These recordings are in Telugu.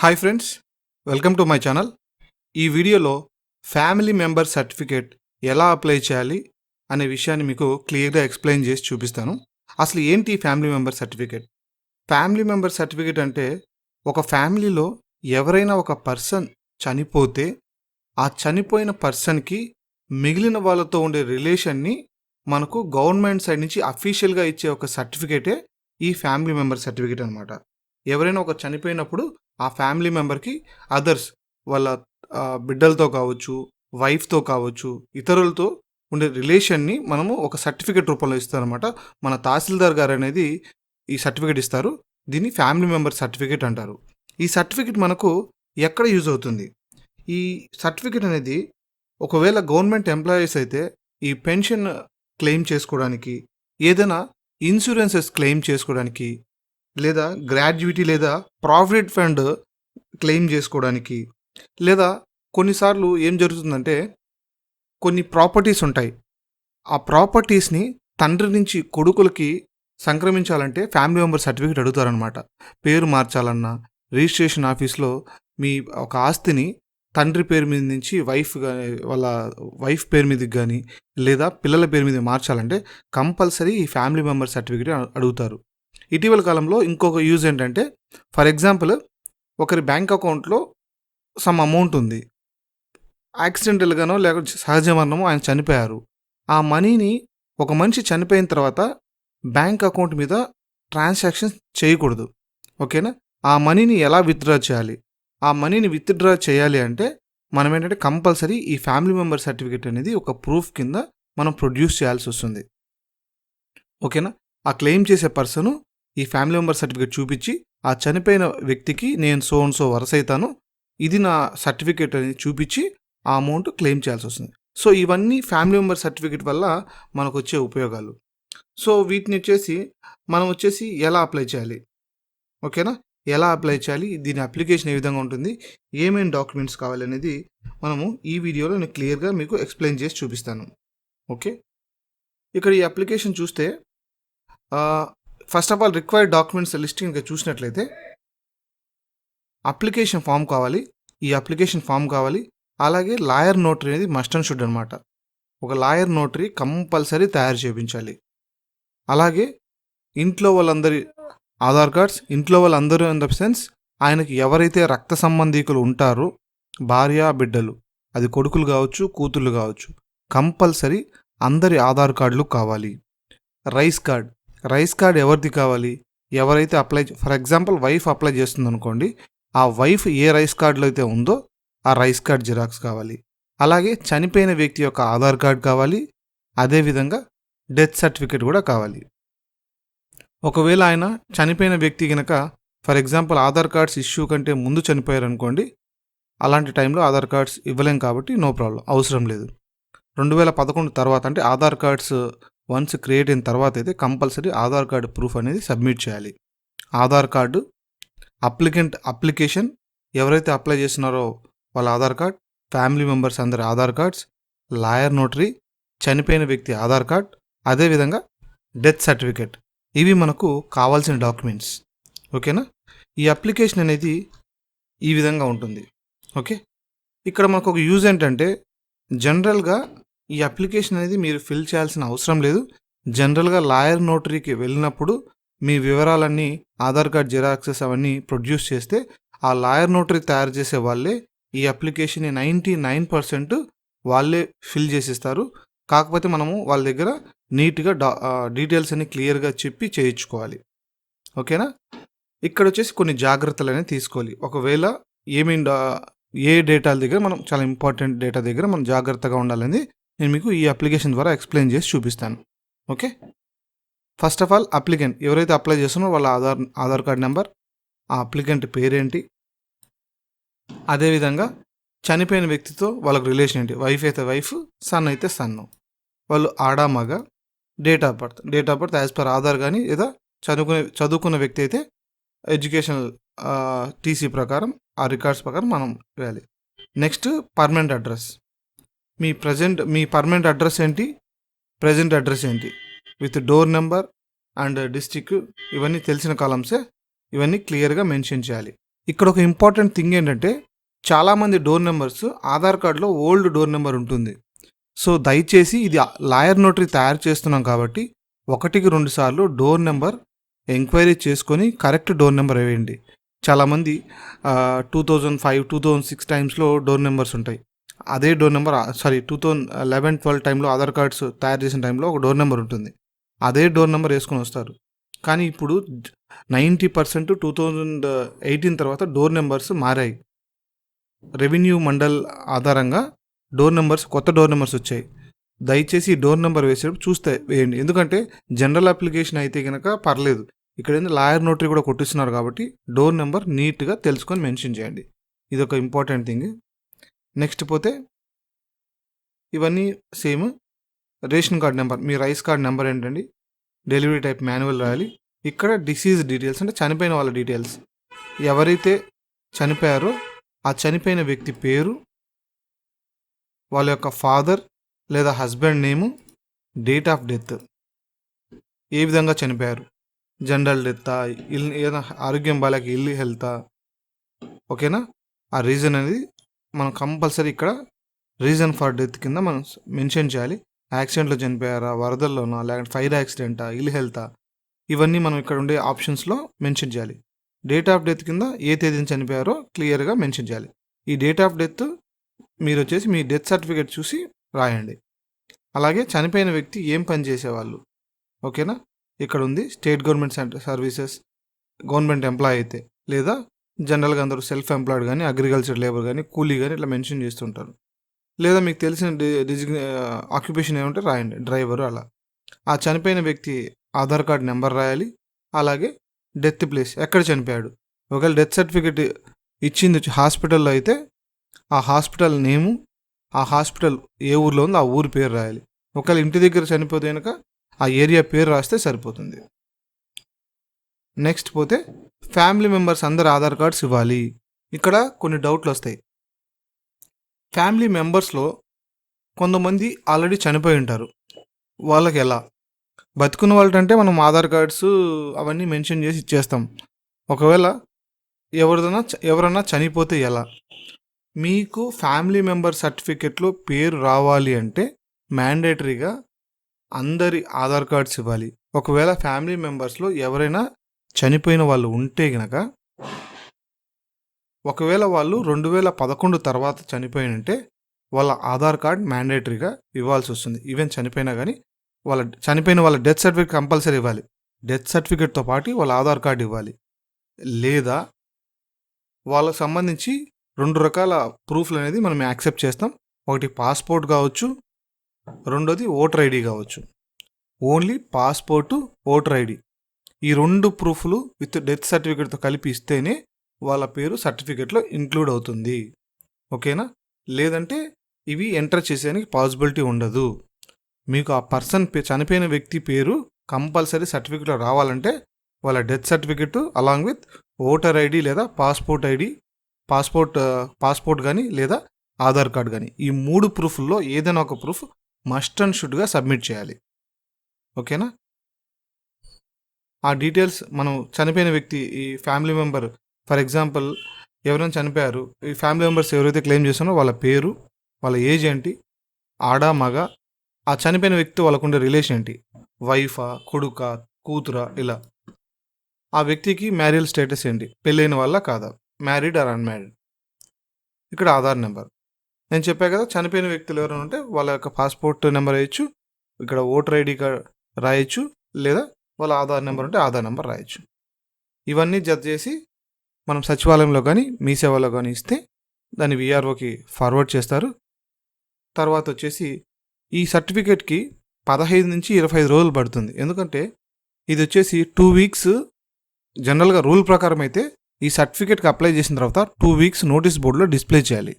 Hi friends, welcome to my channel. ఈ వీడియోలో ఫ్యామిలీ మెంబర్ సర్టిఫికేట్ ఎలా అప్లై చేయాలి అనే విషయాన్ని మీకు క్లియర్గా ఎక్స్ప్లెయిన్ చేసి చూపిస్తాను. అసలు ఏంటి family member certificate? Family member certificate అంటే ఒక ఫ్యామిలీలో ఎవరైనా ఒక పర్సన్ చనిపోతే ఆ చనిపోయిన పర్సన్కి మిగిలిన వాళ్ళతో ఉండే రిలేషన్ని మనకు గవర్నమెంట్ సైడ్ నుంచి అఫీషియల్గా ఇచ్చే ఒక సర్టిఫికేటే ఈ ఫ్యామిలీ మెంబర్ సర్టిఫికేట్ అనమాట. ఎవరైనా ఒక చనిపోయినప్పుడు ఆ ఫ్యామిలీ మెంబర్కి అదర్స్ వాళ్ళ బిడ్డలతో కావచ్చు, వైఫ్తో కావచ్చు, ఇతరులతో ఉండే రిలేషన్ని మనము ఒక సర్టిఫికేట్ రూపంలో ఇస్తారనమాట. మన తహసీల్దార్ గారు అనేది ఈ సర్టిఫికేట్ ఇస్తారు. దీన్ని ఫ్యామిలీ మెంబర్ సర్టిఫికేట్ అంటారు. ఈ సర్టిఫికేట్ మనకు ఎక్కడ యూజ్ అవుతుంది? ఈ సర్టిఫికేట్ అనేది ఒకవేళ గవర్నమెంట్ ఎంప్లాయీస్ అయితే ఈ పెన్షన్ క్లెయిమ్ చేసుకోవడానికి, ఏదైనా ఇన్సూరెన్సెస్ క్లెయిమ్ చేసుకోవడానికి, లేదా గ్రాడ్యుటీ లేదా ప్రావిడెంట్ ఫండ్ క్లెయిమ్ చేసుకోవడానికి, లేదా కొన్నిసార్లు ఏం జరుగుతుందంటే కొన్ని ప్రాపర్టీస్ ఉంటాయి. ఆ ప్రాపర్టీస్ని తండ్రి నుంచి కొడుకులకి సంక్రమించాలంటే ఫ్యామిలీ మెంబర్ సర్టిఫికేట్ అడుగుతారనమాట. పేరు మార్చాలన్నా, రిజిస్ట్రేషన్ ఆఫీస్లో మీ ఒక ఆస్తిని తండ్రి పేరు మీద నుంచి వాళ్ళ వైఫ్ పేరు మీదకి కానీ లేదా పిల్లల పేరు మీద మార్చాలంటే కంపల్సరీ ఈ ఫ్యామిలీ మెంబర్ సర్టిఫికేట్ అడుగుతారు. ఇటీవల కాలంలో ఇంకొక యూజ్ ఏంటంటే, ఫర్ ఎగ్జాంపుల్ ఒకరి బ్యాంక్ అకౌంట్లో సమ్ అమౌంట్ ఉంది, యాక్సిడెంటల్గానో లేకపోతే సహజ మరణమో ఆయన చనిపోయారు. ఆ మనీని ఒక మనిషి చనిపోయిన తర్వాత బ్యాంక్ అకౌంట్ మీద ట్రాన్సాక్షన్ చేయకూడదు. ఓకేనా? ఆ మనీని ఎలా విత్డ్రా చేయాలి? ఆ మనీని విత్డ్రా చేయాలి అంటే మనం ఏంటంటే కంపల్సరీ ఈ ఫ్యామిలీ మెంబర్ సర్టిఫికేట్ అనేది ఒక ప్రూఫ్ కింద మనం ప్రొడ్యూస్ చేయాల్సి వస్తుంది. ఓకేనా? ఆ క్లెయిమ్ చేసే పర్సను ఈ ఫ్యామిలీ మెంబర్ సర్టిఫికేట్ చూపించి ఆ చనిపోయిన వ్యక్తికి నేను సో అండ్ సో వరస అవుతాను, ఇది నా సర్టిఫికేట్ అనేది చూపించి ఆ అమౌంట్ క్లెయిమ్ చేయాల్సి వస్తుంది. సో ఇవన్నీ ఫ్యామిలీ మెంబర్ సర్టిఫికేట్ వల్ల మనకు వచ్చే ఉపయోగాలు. సో వీటిని మనం ఎలా అప్లై చేయాలి? ఓకేనా? ఎలా అప్లై చేయాలి, దీని అప్లికేషన్ ఏ విధంగా ఉంటుంది, ఏమేమి డాక్యుమెంట్స్ కావాలనేది మనము ఈ వీడియోలో నేను క్లియర్గా మీకు ఎక్స్ప్లెయిన్ చేసి చూపిస్తాను. ఓకే, ఇక్కడ ఈ అప్లికేషన్ చూస్తే first of all required documents listing ఇంకా చూసినట్లయితే అప్లికేషన్ ఫామ్ కావాలి. ఈ అప్లికేషన్ ఫామ్ కావాలి. అలాగే లాయర్ నోటరీ అనేది మస్ట్ అండ్ షుడ్ అనమాట. ఒక లాయర్ నోటరీ కంపల్సరీ తయారు చేయించాలి. అలాగే ఇంట్లో వాళ్ళందరి ఆధార్ కార్డ్స్, ఇంట్లో వాళ్ళందరూ ఇన్ ద సెన్స్ ఆయనకి ఎవరైతే రక్త సంబంధీకులు ఉంటారో, భార్య బిడ్డలు, అది కొడుకులు కావచ్చు, కూతుళ్ళు కావచ్చు, కంపల్సరీ అందరి ఆధార్ కార్డులు కావాలి. రైస్ కార్డ్ ఎవరిది కావాలి? ఎవరైతే ఫర్ ఎగ్జాంపుల్ వైఫ్ అప్లై చేస్తుంది అనుకోండి, ఆ వైఫ్ ఏ రైస్ కార్డులో అయితే ఉందో ఆ రైస్ కార్డ్ జిరాక్స్ కావాలి. అలాగే చనిపోయిన వ్యక్తి యొక్క ఆధార్ కార్డ్ కావాలి. అదేవిధంగా డెత్ సర్టిఫికేట్ కూడా కావాలి. ఒకవేళ ఆయన చనిపోయిన వ్యక్తి కనుక for example Aadhaar cards issue కంటే ముందు చనిపోయారు అనుకోండి, అలాంటి టైంలో ఆధార్ కార్డ్స్ ఇవ్వలేం కాబట్టి నో ప్రాబ్లం, అవసరం లేదు. 2011 తర్వాత అంటే ఆధార్ కార్డ్స్ వన్స్ క్రియేట్ అయిన తర్వాత అయితే కంపల్సరీ ఆధార్ కార్డు ప్రూఫ్ అనేది సబ్మిట్ చేయాలి. ఆధార్ కార్డు, అప్లికేషన్ ఎవరైతే అప్లై చేస్తున్నారో వాళ్ళ ఆధార్ కార్డ్, ఫ్యామిలీ మెంబర్స్ అందరి ఆధార్ కార్డ్స్, లాయర్ నోటరీ, చనిపోయిన వ్యక్తి ఆధార్ కార్డ్, అదేవిధంగా డెత్ సర్టిఫికేట్, ఇవి మనకు కావాల్సిన డాక్యుమెంట్స్. ఓకేనా? ఈ అప్లికేషన్ అనేది ఈ విధంగా ఉంటుంది. ఓకే, ఇక్కడ మనకు ఒక యూజ్ ఏంటంటే జనరల్గా ఈ అప్లికేషన్ అనేది మీరు ఫిల్ చేయాల్సిన అవసరం లేదు. జనరల్గా లాయర్ నోటరీకి వెళ్ళినప్పుడు మీ వివరాలన్నీ, ఆధార్ కార్డ్ జిరాక్సెస్ అవన్నీ ప్రొడ్యూస్ చేస్తే ఆ లాయర్ నోటరీ తయారు చేసే వాళ్ళే ఈ అప్లికేషన్ని 99% వాళ్ళే ఫిల్ చేసిస్తారు. కాకపోతే మనము వాళ్ళ దగ్గర నీట్గా డీటెయిల్స్ అన్ని క్లియర్గా చెప్పి చేయించుకోవాలి. ఓకేనా? ఇక్కడ కొన్ని జాగ్రత్తలు అనేవి తీసుకోవాలి. ఒకవేళ ఏ డేటాల దగ్గర మనం చాలా ఇంపార్టెంట్ డేటా దగ్గర మనం జాగ్రత్తగా ఉండాలని నేను మీకు ఈ అప్లికేషన్ ద్వారా ఎక్స్ప్లెయిన్ చేసి చూపిస్తాను. Okay, first of all applicant ఎవరైతే అప్లై చేస్తున్నారో వాళ్ళ ఆధార్ కార్డ్ నెంబర్, ఆ అప్లికెంట్ పేరేంటి, అదేవిధంగా చనిపోయిన వ్యక్తితో వాళ్ళకి రిలేషన్ ఏంటి, వైఫ్ అయితే వైఫ్, సన్ అయితే సన్, వాళ్ళు ఆడా మగ, date of birth as per Aadhaar కానీ లేదా చదువుకున్న వ్యక్తి అయితే ఎడ్యుకేషనల్ టీసీ ప్రకారం ఆ రికార్డ్స్ ప్రకారం మనం వేయాలి. నెక్స్ట్ పర్మనెంట్ అడ్రస్, మీ పర్మనెంట్ అడ్రస్ ఏంటి, ప్రజెంట్ అడ్రస్ ఏంటి, with door number and district, ఇవన్నీ తెలిసిన కాలమ్సే, ఇవన్నీ క్లియర్గా మెన్షన్ చేయాలి. ఇక్కడ ఒక ఇంపార్టెంట్ థింగ్ ఏంటంటే చాలామంది డోర్ నెంబర్స్ ఆధార్ కార్డులో ఓల్డ్ డోర్ నెంబర్ ఉంటుంది. సో దయచేసి ఇది లాయర్ నోటరీ తయారు చేస్తున్నాం కాబట్టి 1-2 సార్లు డోర్ నెంబర్ ఎంక్వైరీ చేసుకొని కరెక్ట్ డోర్ నెంబర్ వేయండి. చాలామంది 2005, 2006 టైమ్స్లో డోర్ నెంబర్స్ ఉంటాయి. అదే డోర్ నెంబర్ 2011-12 టైంలో ఆధార్ కార్డ్స్ తయారు చేసిన టైంలో ఒక డోర్ నెంబర్ ఉంటుంది. అదే డోర్ నెంబర్ వేసుకొని వస్తారు. కానీ ఇప్పుడు 90% 2018 తర్వాత డోర్ నెంబర్స్ మారాయి. రెవెన్యూ మండల్ ఆధారంగా కొత్త డోర్ నెంబర్స్ వచ్చాయి. దయచేసి ఈ డోర్ నెంబర్ వేసేటప్పుడు చూస్తే వేయండి. ఎందుకంటే జనరల్ అప్లికేషన్ అయితే కనుక పర్లేదు. ఇక్కడ ఏంటంటే లాయర్ నోటరీ కూడా కొట్టిస్తున్నారు కాబట్టి డోర్ నెంబర్ నీట్గా తెలుసుకొని మెన్షన్ చేయండి. ఇది ఒక ఇంపార్టెంట్ థింగ్. నెక్స్ట్ పోతే ఇవన్నీ సేమ్. రేషన్ కార్డ్ నెంబర్, మీ రైస్ కార్డ్ నెంబర్ ఏంటండి, డెలివరీ టైప్ మాన్యువల్ రాయాలి. ఇక్కడ డిసీజ్ డీటెయిల్స్ అంటే చనిపోయిన వాళ్ళ డీటెయిల్స్. ఎవరైతే చనిపోయారో ఆ చనిపోయిన వ్యక్తి పేరు, వాళ్ళ యొక్క ఫాదర్ లేదా husband name, date of death, ఏ విధంగా చనిపోయారు, జనరల్ డెత్తా, ఏదైనా ఆరోగ్యం బాలేక ఇల్లు హెల్తా, ఓకేనా. ఆ రీజన్ అనేది మనం కంపల్సరీ ఇక్కడ రీజన్ ఫర్ డెత్ కింద మనం మెన్షన్ చేయాలి. యాక్సిడెంట్లో చనిపోయారా, వరదల్లోనా, లేకపోతే ఫైర్ యాక్సిడెంటా, ఇల్ హెల్తా, ఇవన్నీ మనం ఇక్కడ ఉండే ఆప్షన్స్లో మెన్షన్ చేయాలి. డేట్ ఆఫ్ డెత్ కింద ఏ తేదీని చనిపోయారో క్లియర్గా మెన్షన్ చేయాలి. ఈ డేట్ ఆఫ్ డెత్ మీరు వచ్చేసి మీ డెత్ సర్టిఫికేట్ చూసి రాయండి. అలాగే చనిపోయిన వ్యక్తి ఏం పని చేసేవాళ్ళు, ఓకేనా. ఇక్కడ ఉంది state government services, government employee అయితే, లేదా జనరల్గా అందరూ సెల్ఫ్ ఎంప్లాయిడ్ కానీ, అగ్రికల్చర్ లేబర్ కానీ, కూలీ కానీ ఇట్లా మెన్షన్ చేస్తుంటారు. లేదా మీకు తెలిసిన ఆక్యుపేషన్ ఏమంటే రాయండి, డ్రైవరు అలా. ఆ చనిపోయిన వ్యక్తి ఆధార్ కార్డ్ నెంబర్ రాయాలి. అలాగే డెత్ ప్లేస్, ఎక్కడ చనిపోయాడు. ఒకవేళ డెత్ సర్టిఫికేట్ ఇచ్చింది హాస్పిటల్లో అయితే ఆ హాస్పిటల్ నేము, ఆ హాస్పిటల్ ఏ ఊర్లో ఉందో ఆ ఊరి పేరు రాయాలి. ఒకవేళ ఇంటి దగ్గర చనిపోతే కనుక ఆ ఏరియా పేరు రాస్తే సరిపోతుంది. నెక్స్ట్ పోతే ఫ్యామిలీ మెంబర్స్ అందరు ఆధార్ కార్డ్స్ ఇవ్వాలి. ఇక్కడ కొన్ని డౌట్లు వస్తాయి. ఫ్యామిలీ మెంబర్స్లో కొంతమంది ఆల్రెడీ చనిపోయి ఉంటారు, వాళ్ళకి ఎలా. బతుకున్న వాళ్ళంటే మనం ఆధార్ కార్డ్స్ అవన్నీ మెన్షన్ చేసి ఇచ్చేస్తాం. ఒకవేళ ఎవరన్నా చనిపోతే ఎలా. మీకు ఫ్యామిలీ మెంబర్ సర్టిఫికెట్లో పేరు రావాలి అంటే మ్యాండేటరీగా అందరి ఆధార్ కార్డ్స్ ఇవ్వాలి. ఒకవేళ ఫ్యామిలీ మెంబర్స్లో ఎవరైనా చనిపోయిన వాళ్ళు ఉంటే గనక, ఒకవేళ వాళ్ళు 2011 తర్వాత చనిపోయినంటే వాళ్ళ ఆధార్ కార్డ్ మ్యాండేటరీగా ఇవ్వాల్సి వస్తుంది. ఈవెన్ చనిపోయినా కానీ చనిపోయిన వాళ్ళ డెత్ సర్టిఫికేట్ కంపల్సరీ ఇవ్వాలి. డెత్ సర్టిఫికేట్తో పాటు వాళ్ళ ఆధార్ కార్డు ఇవ్వాలి. లేదా వాళ్ళకు సంబంధించి 2 రకాల ప్రూఫ్లు అనేది మనం యాక్సెప్ట్ చేస్తాం. ఒకటి పాస్పోర్ట్ కావచ్చు, రెండోది ఓటర్ ఐడి కావచ్చు. ఓన్లీ పాస్పోర్టు, ఓటర్ ఐడి, ఈ 2 ప్రూఫ్లు విత్ డెత్ సర్టిఫికేట్తో కలిపి ఇస్తేనే వాళ్ళ పేరు సర్టిఫికేట్లో ఇంక్లూడ్ అవుతుంది, ఓకేనా. లేదంటే ఇవి ఎంటర్ చేసేదానికి పాసిబిలిటీ ఉండదు. మీకు ఆ పర్సన్ చనిపోయిన వ్యక్తి పేరు కంపల్సరీ సర్టిఫికేట్లో రావాలంటే వాళ్ళ death certificate along with voter ID లేదా పాస్పోర్ట్ కానీ లేదా ఆధార్ కార్డ్ కానీ, ఈ 3 ప్రూఫ్ల్లో ఏదైనా ఒక ప్రూఫ్ మస్ట్ అండ్ షుడ్గా సబ్మిట్ చేయాలి, ఓకేనా. ఆ డీటెయిల్స్ మనం చనిపోయిన వ్యక్తి, ఈ ఫ్యామిలీ మెంబర్, ఫర్ ఎగ్జాంపుల్ ఎవరైనా చనిపోయారు, ఈ ఫ్యామిలీ మెంబర్స్ ఎవరైతే క్లెయిమ్ చేస్తున్నారో వాళ్ళ పేరు, వాళ్ళ ఏజ్ ఏంటి, ఆడ మగ, ఆ చనిపోయిన వ్యక్తి వాళ్ళకుండే రిలేషన్ ఏంటి, వైఫా, కొడుకా, కూతురా, ఇలా. ఆ వ్యక్తికి మ్యారియల్ స్టేటస్ ఏంటి, పెళ్ళైన వాళ్ళ కాదా, మ్యారీడ్ ఆర్ అన్మ్యారీడ్. ఇక్కడ ఆధార్ నెంబర్ నేను చెప్పా కదా. చనిపోయిన వ్యక్తులు ఎవరైనా ఉంటే వాళ్ళ యొక్క పాస్పోర్ట్ నెంబర్ వేయచ్చు, ఇక్కడ ఓటర్ ఐడి కార్డ్ రాయొచ్చు, లేదా వాళ్ళ ఆధార్ నెంబర్ ఉంటే ఆధార్ నెంబర్ రాయొచ్చు. ఇవన్నీ జత చేసి మనం సచివాలయంలో కానీ మీ సేవలో కానీ ఇస్తే దాన్ని విఆర్ఓకి ఫార్వర్డ్ చేస్తారు. తర్వాత వచ్చేసి ఈ సర్టిఫికేట్కి 15 నుంచి 25 రోజులు పడుతుంది. ఎందుకంటే ఇది వచ్చేసి 2 వీక్స్ జనరల్గా రూల్ ప్రకారం అయితే ఈ సర్టిఫికేట్కి అప్లై చేసిన తర్వాత 2 వీక్స్ నోటీస్ బోర్డులో డిస్ప్లే చేయాలి.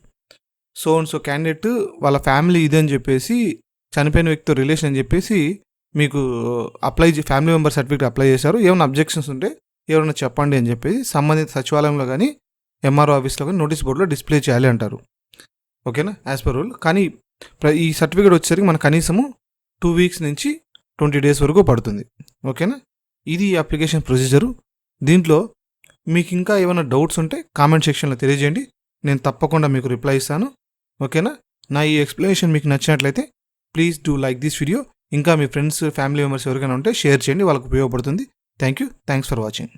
సో క్యాండిడేట్ వాళ్ళ ఫ్యామిలీ ఇదని చెప్పేసి, చనిపోయిన వ్యక్తితో రిలేషన్ అని చెప్పేసి మీకు ఫ్యామిలీ మెంబర్ సర్టిఫికేట్ అప్లై చేశారు, ఏమైనా అబ్జెక్షన్స్ ఉంటే ఎవరైనా చెప్పండి అని చెప్పేసి సంబంధిత సచివాలయంలో కానీ ఎంఆర్ఓ ఆఫీస్లో కానీ నోటీస్ బోర్డులో డిస్ప్లే చేయాలి అంటారు, ఓకేనా, యాజ్ పర్ రూల్. కానీ ఈ సర్టిఫికేట్ వచ్చేసరికి మన కనీసము 2 వీక్స్ నుంచి 20 డేస్ వరకు పడుతుంది, ఓకేనా. ఇది అప్లికేషన్ ప్రొసీజరు. దీంట్లో మీకు ఇంకా ఏమైనా డౌట్స్ ఉంటే కామెంట్ సెక్షన్లో తెలియజేయండి, నేను తప్పకుండా మీకు రిప్లై ఇస్తాను. ఓకేనా? నా ఈ ఎక్స్ప్లెనేషన్ మీకు నచ్చినట్లయితే please do like this video. ఇంకా మీ ఫ్రెండ్స్ ఫ్యామిలీ మెంబర్స్ ఎవరికైనా ఉంటే షేర్ చేయండి, వాళ్ళకు ఉపయోగపడుతుంది. Thanks for watching.